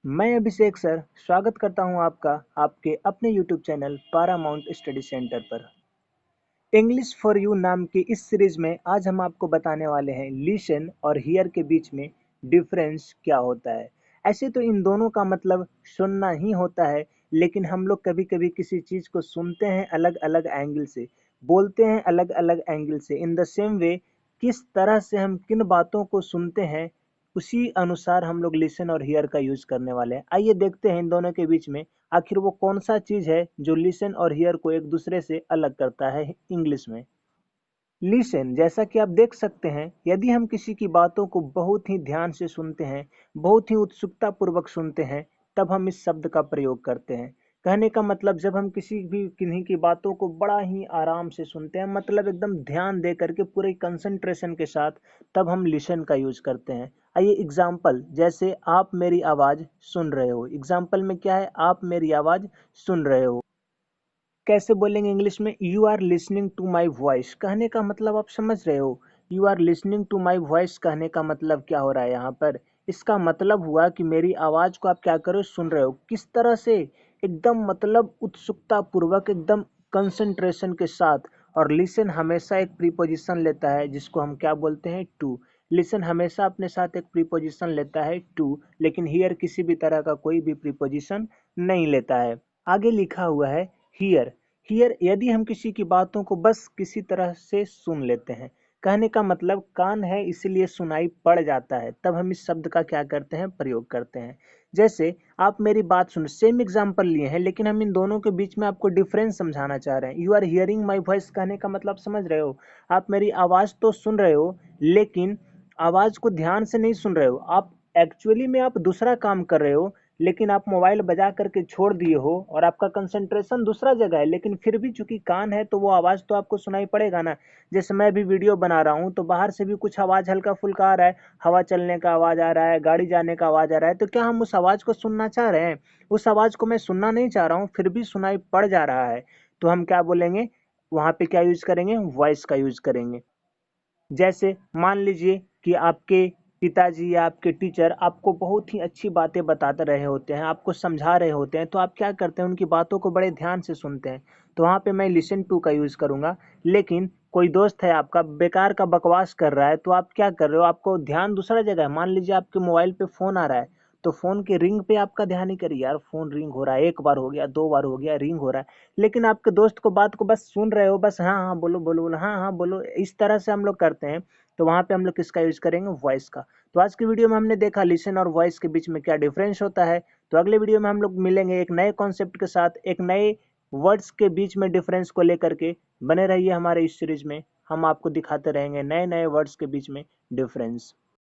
मैं अभिषेक सर स्वागत करता हूं आपका आपके अपने YouTube channel Paramount study centre पर। इंग्लिश फॉर यू नाम की इस सीरीज में आज हम आपको बताने वाले हैं लिसन और हियर के बीच में डिफरेंस क्या होता है। ऐसे तो इन दोनों का मतलब सुनना ही होता है, लेकिन हम लोग कभी कभी किसी चीज को सुनते हैं अलग अलग एंगल से, बोलते हैं अलग अलग एंगल से। इन द सेम वे किस तरह से हम किन बातों को सुनते हैं उसी अनुसार हम लोग लिसन और हियर का यूज करने वाले हैं। आइए देखते हैं इन दोनों के बीच में आखिर वो कौन सा चीज है जो लिसन और हियर को एक दूसरे से अलग करता है इंग्लिश में। लिसन, जैसा कि आप देख सकते हैं, यदि हम किसी की बातों को बहुत ही ध्यान से सुनते हैं, बहुत ही उत्सुकता पूर्वक सुनते हैं, तब हम इस शब्द का प्रयोग करते हैं। कहने का मतलब जब हम किसी भी किन्हीं की बातों को बड़ा ही आराम से सुनते हैं, मतलब एकदम ध्यान दे करके पूरे कंसंट्रेशन के साथ, तब हम लिसन का यूज करते हैं। आइए एग्जाम्पल, जैसे आप मेरी आवाज सुन रहे हो। एग्जाम्पल में क्या है, आप मेरी आवाज सुन रहे हो। कैसे बोलेंगे इंग्लिश में, you are listening to my voice. कहने का मतलब आप समझ रहे हो, you are listening to my voice कहने का मतलब क्या हो रहा है यहाँ पर। इसका मतलब हुआ कि मेरी आवाज को आप क्या करो, सुन रहे हो। किस तरह से, एकदम मतलब उत्सुकता पूर्वक, एकदम कंसंट्रेशन के साथ। और लिसन हमेशा एक प्रीपोजिशन लेता है जिसको हम क्या बोलते हैं, टू। लिसन हमेशा अपने साथ एक प्रीपोजिशन लेता है टू, लेकिन हियर किसी भी तरह का कोई भी प्रीपोजिशन नहीं लेता है। आगे लिखा हुआ है हियर। हियर, यदि हम किसी की बातों को बस किसी तरह से सुन लेते हैं, कहने का मतलब कान है इसलिए सुनाई पड़ जाता है, तब हम इस शब्द का क्या करते हैं, प्रयोग करते हैं। जैसे आप मेरी बात सुन, सेम एग्जांपल लिए हैं लेकिन हम इन दोनों के बीच में आपको डिफरेंस समझाना चाह रहे हैं। You are hearing my voice कहने का मतलब समझ रहे हो, आप मेरी आवाज तो सुन रहे हो, लेकिन आवाज को ध्यान से नहीं सुन रहे हो। आप एक्चुअली में आप दूसरा काम कर रहे हो, लेकिन आप मोबाइल बजा करके छोड़ दिए हो और आपका कंसंट्रेशन दूसरा जगह है, लेकिन फिर भी चूंकि कान है तो वो आवाज तो आपको सुनाई पड़ेगा ना। जैसे मैं भी वीडियो बना रहा हूँ तो बाहर से भी कुछ आवाज हल्का फुल्का आ रहा है, हवा चलने का आवाज आ रहा है, गाड़ी जाने का आवाज आ रहा है, तो क्या हम उस आवाज को सुनना चाह रहे हैं? उस आवाज को मैं सुनना नहीं चाह रहा हूँ, फिर भी सुनाई पड़ जा रहा है, तो हम क्या बोलेंगे, वहां पे क्या यूज करेंगे, वॉइस का यूज करेंगे। जैसे मान लीजिए कि आपके पिताजी या आपके टीचर आपको बहुत ही अच्छी बातें बताते रहे होते हैं, आपको समझा रहे होते हैं, तो आप क्या करते हैं, उनकी बातों को बड़े ध्यान से सुनते हैं। तो वहाँ पे मैं लिसन टू का यूज़ करूँगा। लेकिन कोई दोस्त है आपका बेकार का बकवास कर रहा है, तो आप क्या कर रहे हो, आपको ध्यान दूसरा जगह है। मान लीजिए आपके मोबाइल पे फ़ोन आ रहा है, तो फ़ोन के रिंग पे आपका ध्यान ही करिए, यार फ़ोन रिंग हो रहा है, एक बार हो गया, दो बार हो गया, रिंग हो रहा है। लेकिन आपके दोस्त को बात को बस सुन रहे हो, बस हाँ हाँ बोलो बोलो बोलो, हाँ हाँ बोलो, इस तरह से हम लोग करते हैं। तो वहाँ पे हम लोग किसका यूज करेंगे, वॉइस का। तो आज की वीडियो में हमने देखा लिसन और वॉइस के बीच में क्या डिफरेंस होता है। तो अगले वीडियो में हम लोग मिलेंगे एक नए कॉन्सेप्ट के साथ, एक नए वर्ड्स के बीच में डिफरेंस को लेकर के। बने रहिए हमारे इस सीरीज में, हम आपको दिखाते रहेंगे नए नए वर्ड्स के बीच में डिफरेंस।